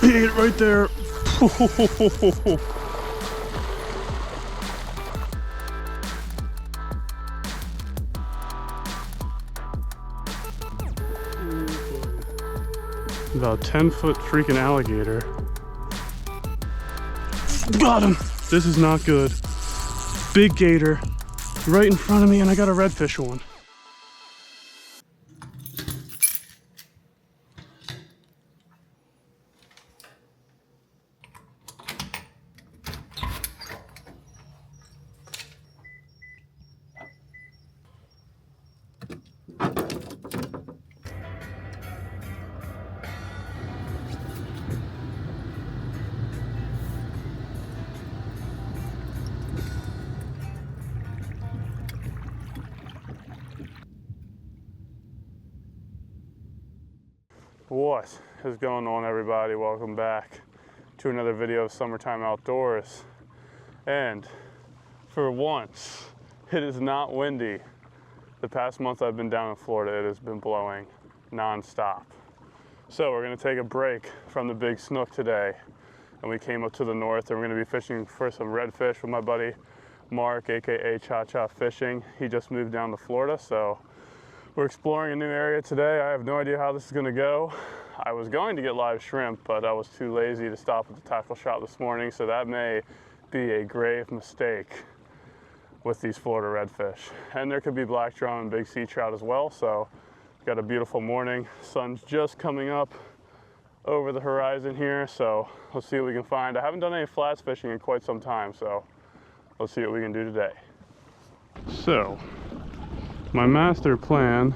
He ate it right there. About 10-foot freaking alligator. Got him! This is not good. Big gator right in front of me, and I got a redfish one. What is going on, everybody? Welcome back to another video of Summertime Outdoors. And for once, it is not windy. The past month I've been down in Florida, it has been blowing non-stop. So we're gonna take a break from the big snook today. And we came up to the north and we're gonna be fishing for some redfish with my buddy Mark, AKA Cha-Cha Fishing. He just moved down to Florida, so we're exploring a new area today. I have no idea how this is gonna go. I was going to get live shrimp, but I was too lazy to stop at the tackle shop this morning, so that may be a grave mistake with these Florida redfish. And there could be black drum and big sea trout as well, so got a beautiful morning. Sun's just coming up over the horizon here, so let's see what we can find. I haven't done any flats fishing in quite some time, so let's see what we can do today. So, my master plan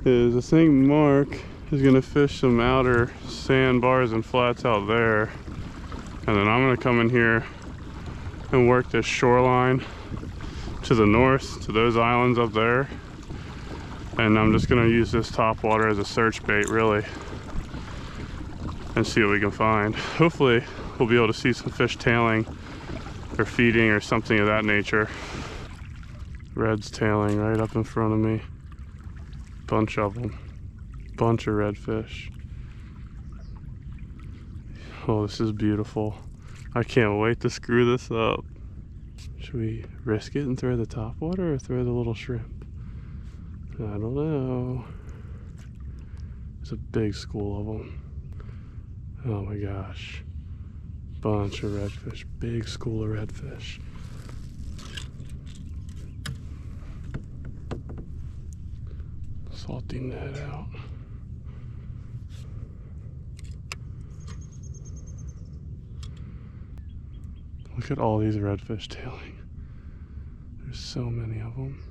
is I think Mark is gonna fish some outer sandbars and flats out there. And then I'm gonna come in here and work this shoreline to the north, to those islands up there. And I'm just gonna use this topwater as a search bait, really, and see what we can find. Hopefully we'll be able to see some fish tailing or feeding or something of that nature. Red's tailing right up in front of me. Bunch of them. Bunch of redfish. Oh, this is beautiful. I can't wait to screw this up. Should we risk it and throw the topwater or throw the little shrimp? I don't know. There's a big school of them. Oh my gosh. Bunch of redfish. Big school of redfish. Salty net out. Look at all these redfish tailing. There's so many of them.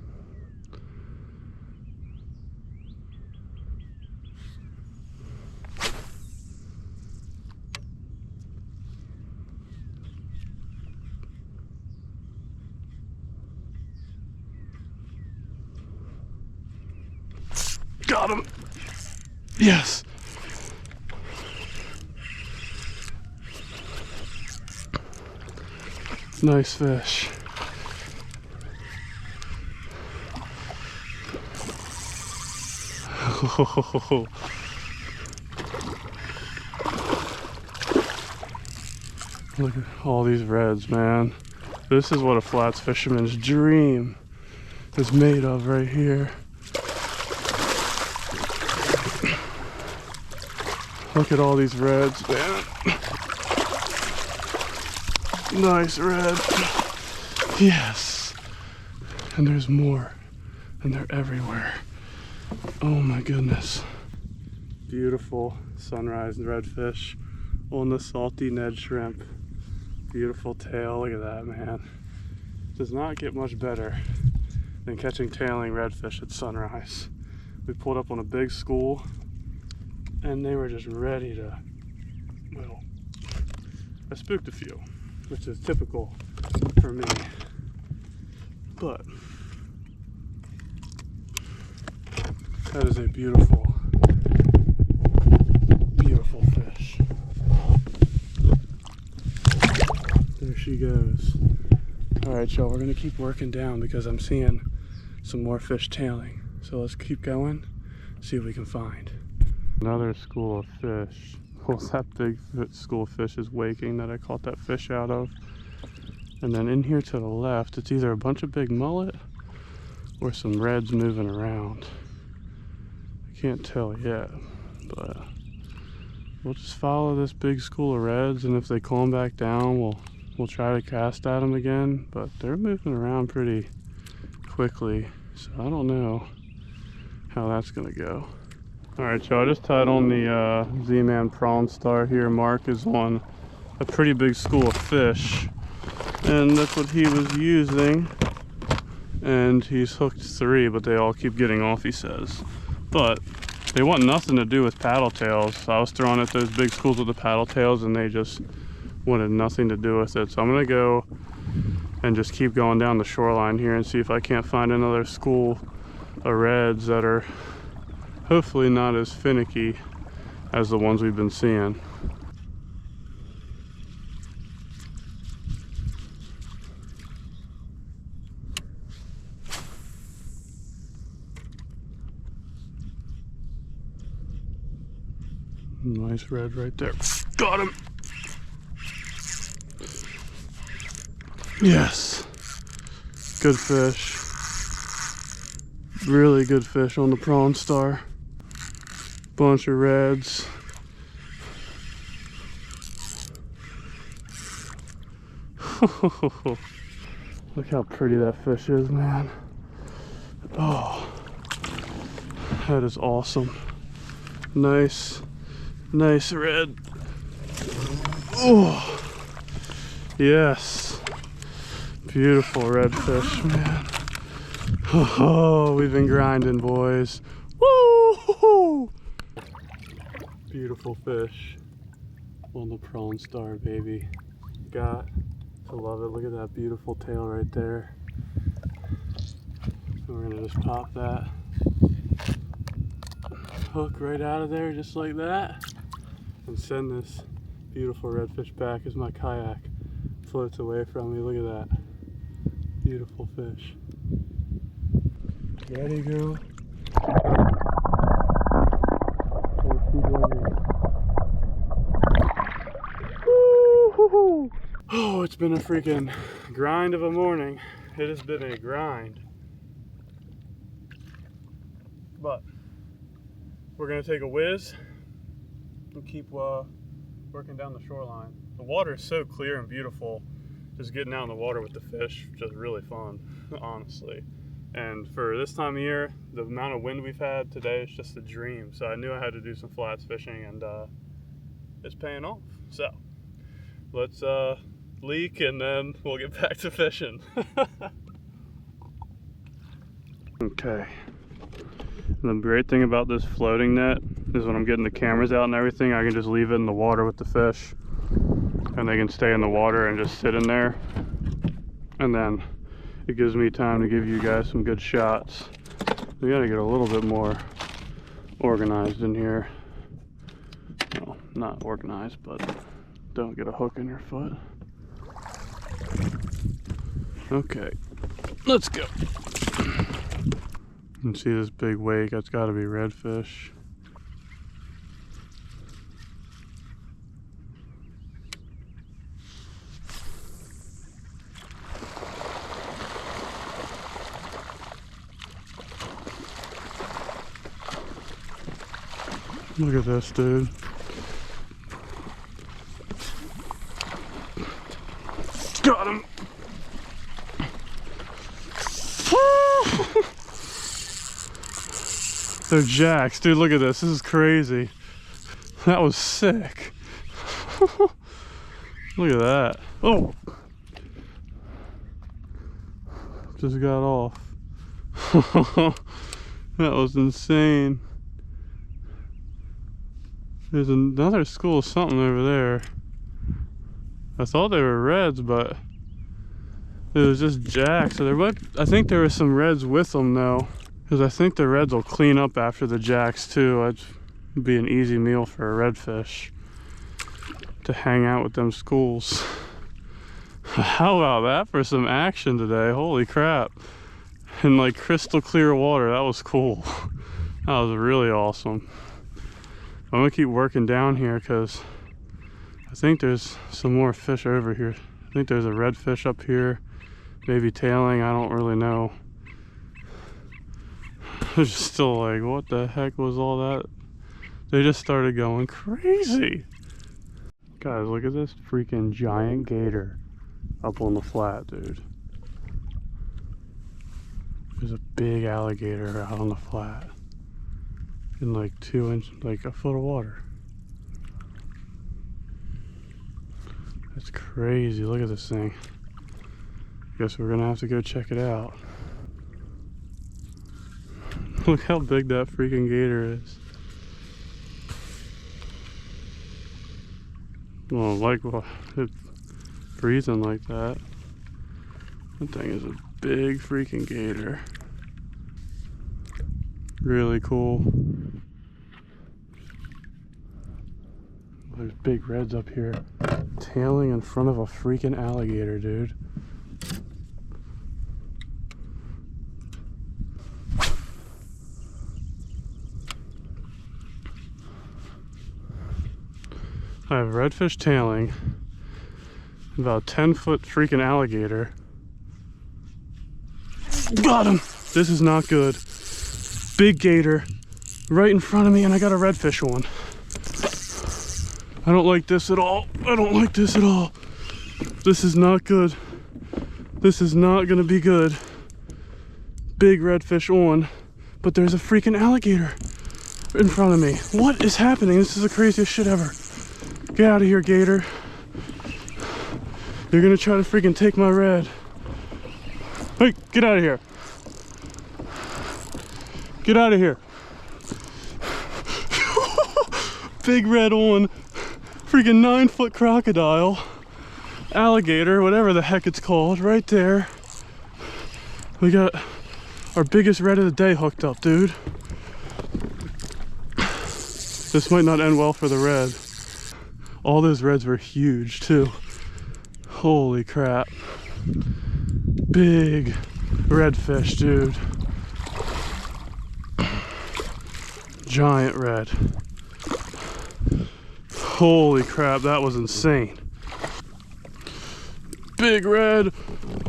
Got him! Yes! Nice fish. Oh. Look at all these reds, man. This is what a flats fisherman's dream is made of right here. Look at all these reds, man. Nice red. Yes. And there's more. And they're everywhere. Oh my goodness. Beautiful sunrise redfish on the salty Ned shrimp. Beautiful tail. Look at that, man. Does not get much better than catching tailing redfish at sunrise. We pulled up on a big school and they were just ready to, well, I spooked a few, which is typical for me, but that is a beautiful, beautiful fish. There she goes. All right, y'all, we're gonna keep working down because I'm seeing some more fish tailing. So let's keep going, see what we can find. Another school of fish Well, that big school of fish is waking that I caught that fish out of. And then in here to the left, it's either a bunch of big mullet or some reds moving around. I can't tell yet, but we'll just follow this big school of reds, and if they calm back down, we'll try to cast at them again. But they're moving around pretty quickly, so I don't know how that's gonna go. All right, y'all, I just tied on the ZMAN Prawn Star here. Mark is on a pretty big school of fish, and that's what he was using. And he's hooked 3, but they all keep getting off, he says. But they want nothing to do with paddle tails. So I was throwing at those big schools with the paddle tails, and they just wanted nothing to do with it. So I'm gonna go and just keep going down the shoreline here and see if I can't find another school of reds that are hopefully not as finicky as the ones we've been seeing. Nice red right there. Got him! Yes! Good fish. Really good fish on the Prawn Star. Bunch of reds. Look how pretty that fish is, man. Oh, that is awesome. Nice red. Oh, yes. Beautiful redfish, man. Oh, we've been grinding, boys. Woo! Beautiful fish on the Prawn Star, baby. Got to love it. Look at that beautiful tail right there. And we're gonna just pop that hook right out of there just like that and send this beautiful redfish back as my kayak floats away from me. Look at that. Beautiful fish. Ready, girl? Oh, it's been a freaking grind of a morning. It has been a grind. But we're gonna take a whiz and keep working down the shoreline. The water is so clear and beautiful. Just getting out in the water with the fish, just really fun, honestly. And for this time of year, the amount of wind we've had today is just a dream. So I knew I had to do some flats fishing, and it's paying off. So let's leak and then we'll get back to fishing. Okay. And the great thing about this floating net is when I'm getting the cameras out and everything, I can just leave it in the water with the fish and they can stay in the water and just sit in there. And then it gives me time to give you guys some good shots. We gotta get a little bit more organized in here. Well, not organized, but don't get a hook in your foot. Okay, let's go. You can see this big wake, that's gotta be redfish. Look at this, dude. Got him. They're jacks, dude. Look at this. This is crazy. That was sick. Look at that. Oh, just got off. That was insane. There's another school of something over there. I thought they were reds, but it was just jacks. So there might, I think there were some reds with them though, because I think the reds will clean up after the jacks too. It'd be an easy meal for a redfish to hang out with them schools. How about that for some action today? Holy crap. In like crystal clear water. That was cool. That was really awesome. I'm gonna keep working down here because I think there's some more fish over here. I think there's a redfish up here, maybe tailing, I don't really know. I was just still like, what the heck was all that? They just started going crazy. Guys, look at this freaking giant gator up on the flat, dude. There's a big alligator out on the flat in like 2 inch, like a foot of water. That's crazy. Look at this thing. Guess we're gonna have to go check it out. Look how big that freaking gator is. Well, like it's breathing like that. That thing is a big freaking gator. Really cool. There's big reds up here tailing in front of a freaking alligator, dude. I have redfish tailing, about 10-foot freaking alligator. Got him! This is not good. Big gator right in front of me, and I got a redfish on. I don't like this at all. I don't like this at all. This is not good. This is not gonna be good. Big redfish on, but there's a freaking alligator in front of me. What is happening? This is the craziest shit ever. Get out of here, gator. You're gonna try to freaking take my red. Hey, get out of here. Get out of here. Big red on. Freaking 9-foot crocodile. Alligator, whatever the heck it's called, right there. We got our biggest red of the day hooked up, dude. This might not end well for the red. All those reds were huge too. Holy crap. Big redfish, dude. Giant red. Holy crap, that was insane. Big red.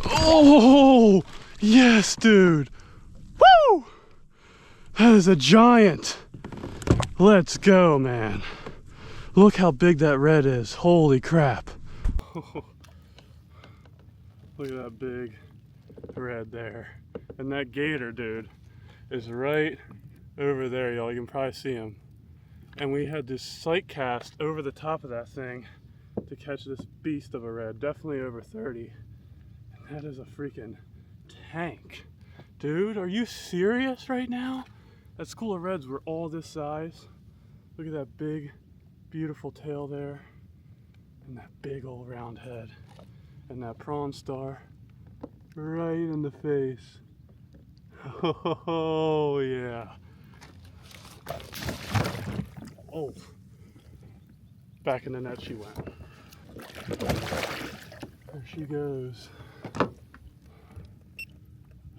Oh, yes, dude. Woo! That is a giant. Let's go, man. Look how big that red is. Holy crap. Look at that big red there. And that gator, dude, is right over there, y'all. You can probably see him. And we had this sight cast over the top of that thing to catch this beast of a red. Definitely over 30. And that is a freaking tank. Dude, are you serious right now? That school of reds were all this size. Look at that big, beautiful tail there. And that big old round head. And that prawn star right in the face. Oh, yeah. Oh. Back in the net she went. There she goes.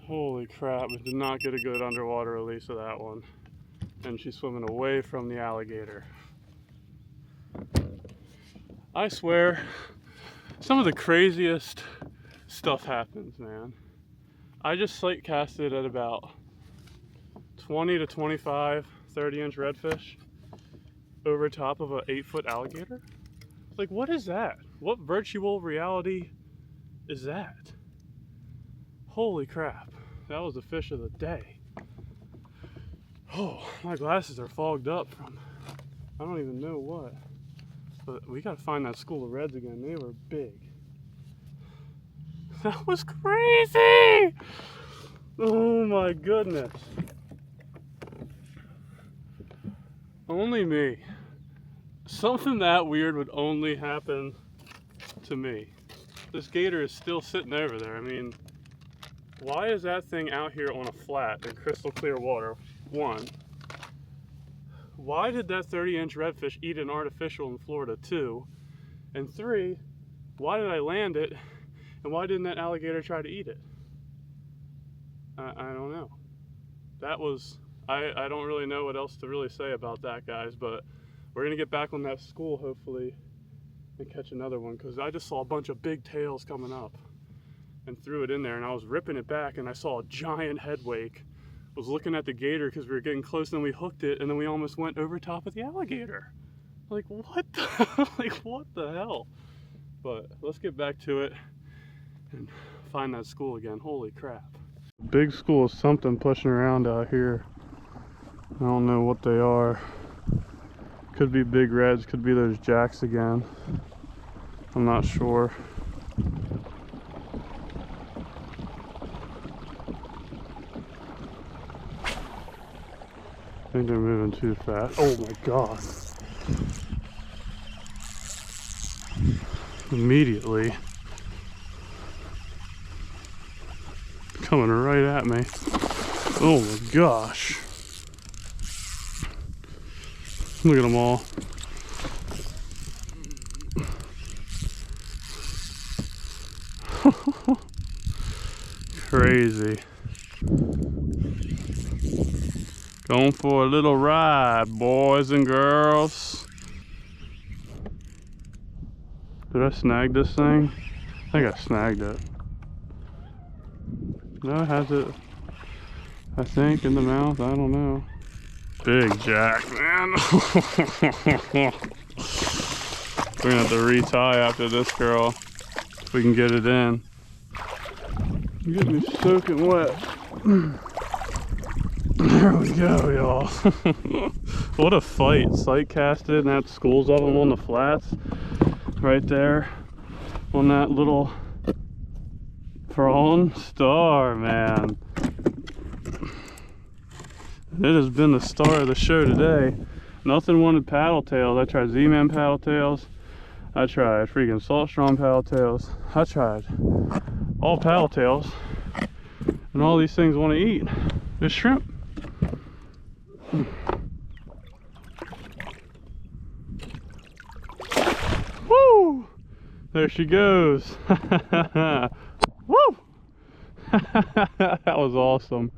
Holy crap, we did not get a good underwater release of that one. And she's swimming away from the alligator. I swear, some of the craziest stuff happens, man. I just sight casted at about 20 to 25, 30-inch redfish over top of an 8-foot alligator. Like, what is that? What virtual reality is that? Holy crap. That was the fish of the day. Oh, my glasses are fogged up from, I don't even know what. But we gotta find that school of reds again. They were big. That was crazy! Oh my goodness. Only me. Something that weird would only happen to me. This gator is still sitting over there. I mean, why is that thing out here on a flat in crystal clear water? One, why did that 30-inch redfish eat an artificial in Florida? 2, and 3, why did I land it, and why didn't that alligator try to eat it? I don't know. That was, I don't really know what else to really say about that, guys, but we're gonna get back on that school hopefully and catch another one, because I just saw a bunch of big tails coming up and threw it in there, and I was ripping it back and I saw a giant head wake. I was looking at the gator because we were getting close, and then we hooked it, and then we almost went over top of the alligator. Like what the like what the hell? But let's get back to it and find that school again. Holy crap. Big school is something pushing around out here. I don't know what they are. Could be big reds, could be those jacks again. I'm not sure. I think they're moving too fast. Oh my god. Immediately. Coming right at me. Oh my gosh. Look at them all. Crazy. Going for a little ride, boys and girls. Did I snag this thing? I think I snagged it. No, it has it, I think, in the mouth. I don't know. Big jack, man. We're gonna have to retie after this, girl, if we can get it in. You get me soaking wet. There we go, y'all. What a fight. Sight casted, and that schools of them on the flats right there on that little prawn star, man. It has been the star of the show today. Nothing wanted paddle tails. I tried ZMAN paddle tails. I tried freaking Salt Strong paddle tails. I tried all paddle tails, and all these things want to eat is shrimp. Woo! There she goes. Woo! That was awesome.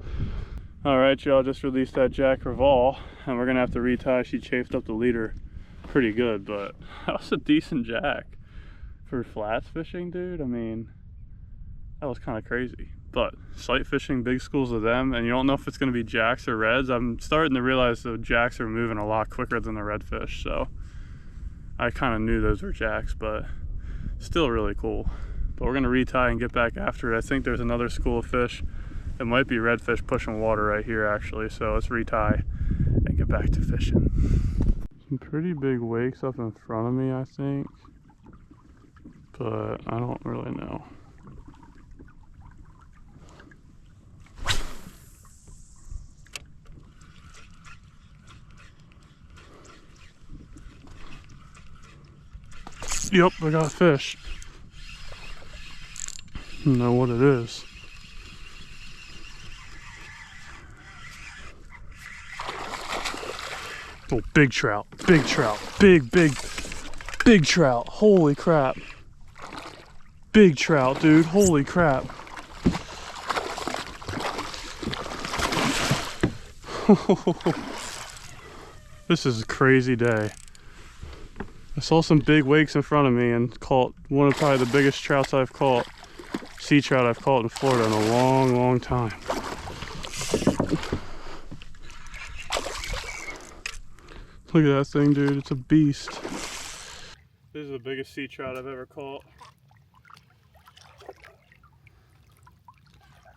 All right, y'all, just released that jack revolve, and we're gonna have to retie. She chafed up the leader pretty good, but that was a decent jack for flats fishing, dude. I mean, that was kind of crazy. But sight fishing, big schools of them, and you don't know if it's gonna be jacks or reds. I'm starting to realize the jacks are moving a lot quicker than the redfish, so I kind of knew those were jacks, but still really cool. But we're gonna retie and get back after it. I think there's another school of fish. It might be redfish pushing water right here, actually. So let's retie and get back to fishing. Some pretty big wakes up in front of me, I think, but I don't really know. Yep, I got a fish. I don't know what it is. Oh, big trout, big trout, big trout. Holy crap. Big trout, dude, holy crap. This is a crazy day. I saw some big wakes in front of me and caught one of probably the biggest trouts I've caught, sea trout I've caught in Florida in a long, long time. Look at that thing, dude. It's a beast. This is the biggest sea trout I've ever caught.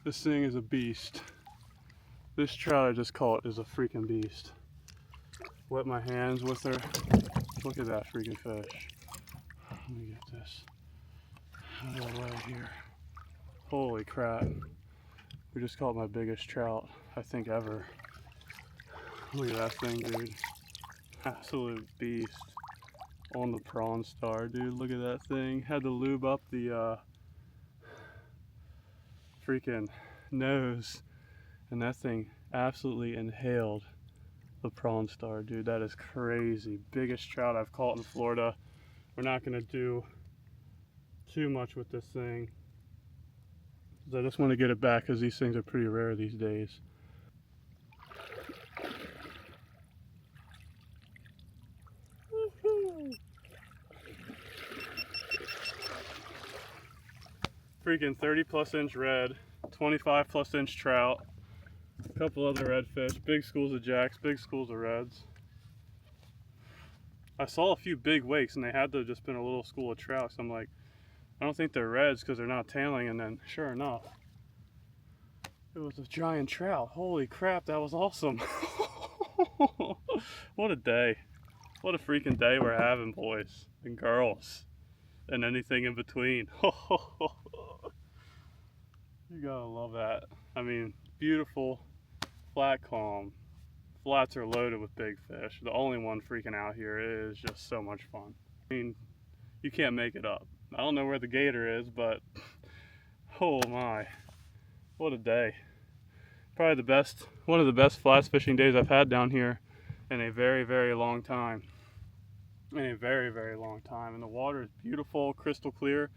This thing is a beast. This trout I just caught is a freaking beast. Wet my hands with her. Look at that freaking fish. Let me get this out of the way here. Holy crap. We just caught my biggest trout, I think, ever. Look at that thing, dude. Absolute beast on the prawn star, dude. Look at that thing. Had to lube up the freaking nose, and that thing absolutely inhaled the prawn star, dude. That is crazy. Biggest trout I've caught in Florida. We're not gonna do too much with this thing, I just want to get it back because these things are pretty rare these days. freaking 30+ inch red, 25+ inch trout, a couple other redfish, big schools of jacks, big schools of reds. I saw a few big wakes and they had to have just been a little school of trout. So I'm like, I don't think they're reds because they're not tailing. And then sure enough, it was a giant trout. Holy crap, that was awesome. What a day. What a freaking day we're having, boys and girls and anything in between. You gotta love that. I mean, beautiful, flat calm. Flats are loaded with big fish. The only one freaking out here is just so much fun. I mean, you can't make it up. I don't know where the gator is, but oh my, what a day. Probably one of the best flats fishing days I've had down here in a very, very long time. In a very, very long time. And the water is beautiful, crystal clear.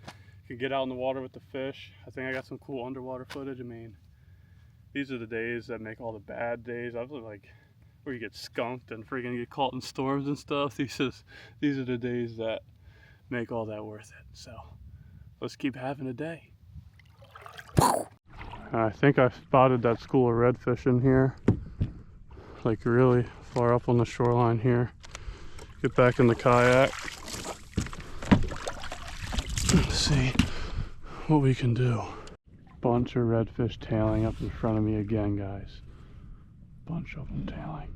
You can get out in the water with the fish. I think I got some cool underwater footage. I mean, these are the days that make all the bad days. I was like, where you get skunked and freaking get caught in storms and stuff. These are the days that make all that worth it. So let's keep having a day. I think I spotted that school of redfish in here, like really far up on the shoreline here. Get back in the kayak. Let's see what we can do. Bunch of redfish tailing up in front of me again, guys. Bunch of them tailing.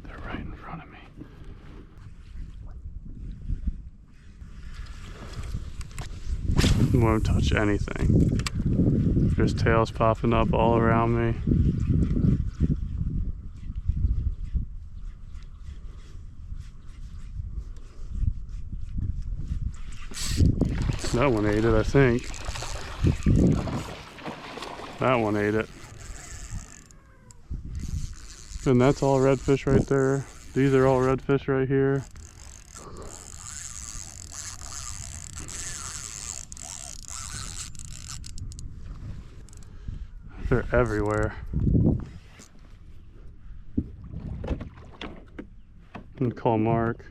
They're right in front of me. Won't touch anything. There's tails popping up all around me. That one ate it, I think. That one ate it. And that's all redfish right there. These are all redfish right here. They're everywhere. And call Mark.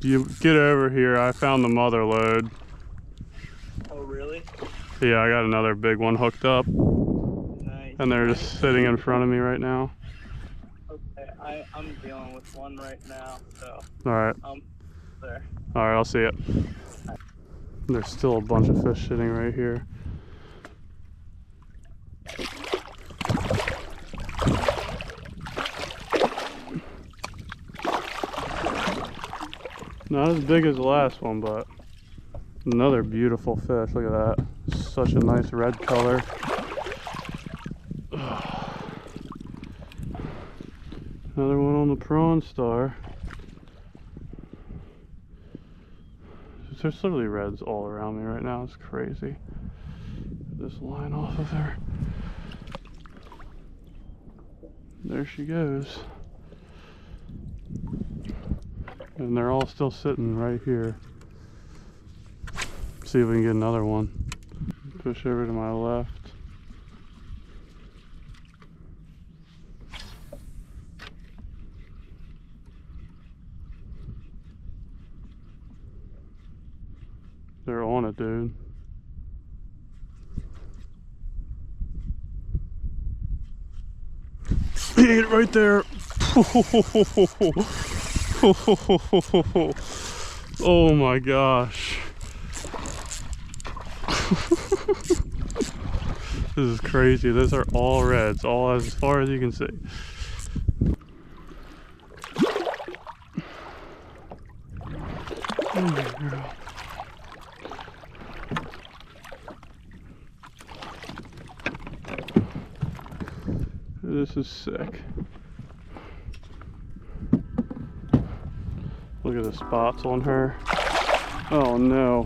You get over here. I found the mother load. Oh, really? Yeah, I got another big one hooked up. Nice. And they're just sitting in front of me right now. Okay, I'm dealing with one right now, so. Alright. There. Alright, I'll see it. There's still a bunch of fish sitting right here. Not as big as the last one, but another beautiful fish. Look at that. Such a nice red color. Another one on the prawn star. There's literally reds all around me right now. It's crazy. Get this line off of her. There she goes. And they're all still sitting right here. See if we can get another one. Push over to my left. They're on it, dude. He ate it right there. Oh my gosh. This is crazy. Those are all reds, all as far as you can see. Oh my God. This is sick. Look at the spots on her. Oh no.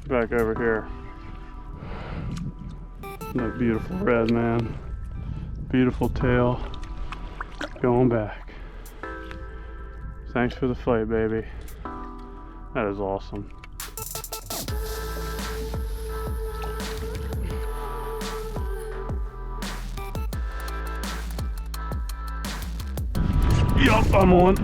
Back over here. That beautiful red, man. Beautiful tail. Going back. Thanks for the fight, baby. That is awesome. Yup, I'm on.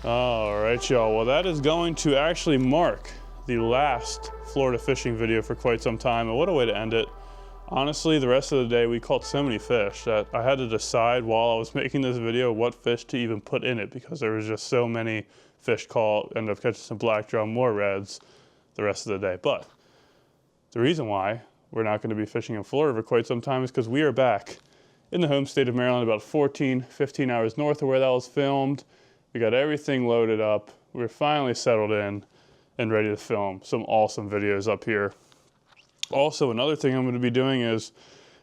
All right, y'all. Well, that is going to actually mark the last Florida fishing video for quite some time. And what a way to end it. Honestly, the rest of the day, we caught so many fish that I had to decide while I was making this video what fish to even put in it, because there was just so many fish caught. Ended up catching some black drum, more reds the rest of the day. But the reason why we're not going to be fishing in Florida for quite some time is because we are back in the home state of Maryland, about 14, 15 hours north of where that was filmed. We got everything loaded up. We're finally settled in and ready to film some awesome videos up here. Also, another thing I'm going to be doing is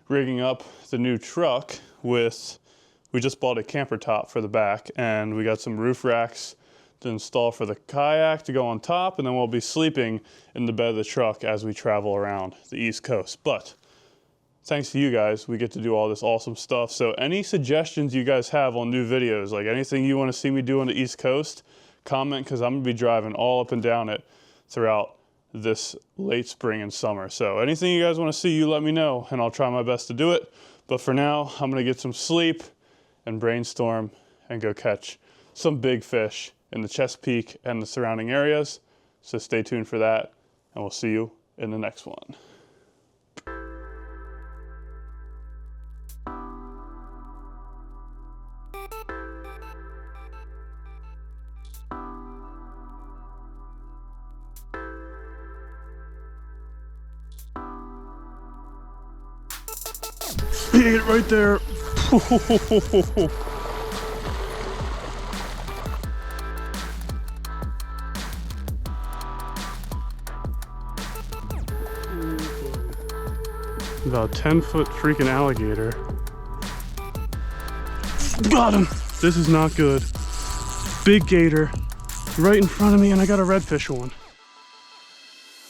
rigging up the new truck with, we just bought a camper top for the back, and we got some roof racks to install for the kayak to go on top, and then we'll be sleeping in the bed of the truck as we travel around the East Coast. But thanks to you guys, we get to do all this awesome stuff. So any suggestions you guys have on new videos, like anything you want to see me do on the East Coast, comment, because I'm going to be driving all up and down it throughout this late spring and summer. So anything you guys want to see, you let me know, and I'll try my best to do it. But for now, I'm going to get some sleep and brainstorm and go catch some big fish in the Chesapeake and the surrounding areas. So stay tuned for that, and we'll see you in the next one. It right there. About 10-foot freaking alligator. Got him. This is not good. Big gator right in front of me, and I got a redfish on.